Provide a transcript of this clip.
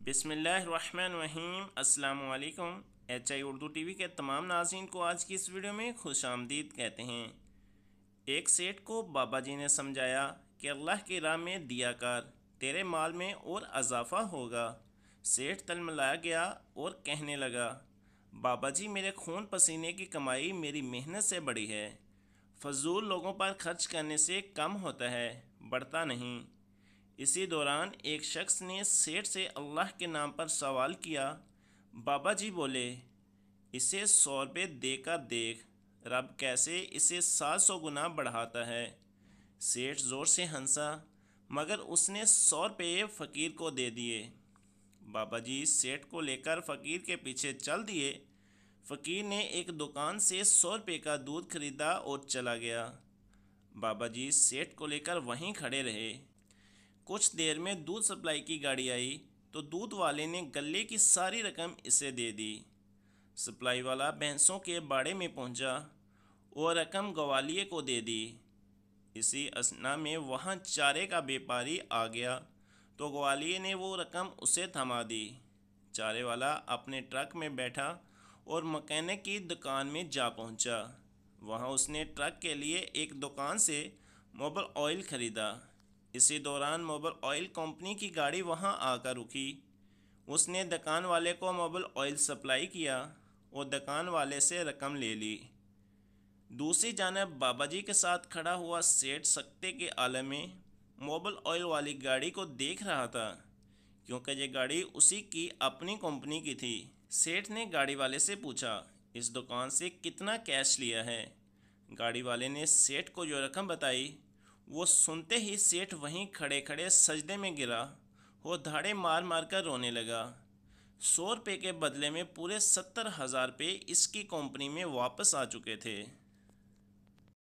बिस्मिल्लाहिर्रहमानिर्रहीम। अस्सलाम वालेकुम। HI उर्दू टीवी के तमाम नाज़रीन को आज की इस वीडियो में खुश आमदीद कहते हैं। एक सेठ को बाबा जी ने समझाया कि अल्लाह की राह में दिया कर, तेरे माल में और इजाफ़ा होगा। सेठ तलमलाया गया और कहने लगा, बाबा जी, मेरे खून पसीने की कमाई मेरी मेहनत से बड़ी है। फजूल लोगों पर खर्च करने से कम होता है, बढ़ता नहीं। इसी दौरान एक शख्स ने सेठ से अल्लाह के नाम पर सवाल किया। बाबा जी बोले, इसे 100 रुपये देकर देख, रब कैसे इसे 700 गुना बढ़ाता है। सेठ ज़ोर से हंसा, मगर उसने 100 रुपये फ़कीर को दे दिए। बाबा जी सेठ को लेकर फ़कीर के पीछे चल दिए। फ़कीर ने एक दुकान से 100 रुपये का दूध खरीदा और चला गया। बाबा जी सेठ को लेकर वहीं खड़े रहे। कुछ देर में दूध सप्लाई की गाड़ी आई तो दूध वाले ने गल्ले की सारी रकम इसे दे दी। सप्लाई वाला भैंसों के बाड़े में पहुंचा और रकम ग्वालिये को दे दी। इसी असना में वहां चारे का व्यापारी आ गया तो ग्वालिये ने वो रकम उसे थमा दी। चारे वाला अपने ट्रक में बैठा और मकैनिक की दुकान में जा पहुंचा। वहां उसने ट्रक के लिए एक दुकान से मोबिल ऑयल ख़रीदा। इसी दौरान मोबिल ऑयल कंपनी की गाड़ी वहां आकर रुकी। उसने दुकान वाले को मोबिल ऑयल सप्लाई किया और दुकान वाले से रकम ले ली। दूसरी जानब बाबा जी के साथ खड़ा हुआ सेठ सकते के आलम में मोबिल ऑयल वाली गाड़ी को देख रहा था, क्योंकि ये गाड़ी उसी की अपनी कंपनी की थी। सेठ ने गाड़ी वाले से पूछा, इस दुकान से कितना कैश लिया है? गाड़ी वाले ने सेठ को जो रकम बताई, वो सुनते ही सेठ वहीं खड़े खड़े सजदे में गिरा और धाड़े मार मार कर रोने लगा। 100 रुपये के बदले में पूरे 70,000 रुपये इसकी कंपनी में वापस आ चुके थे।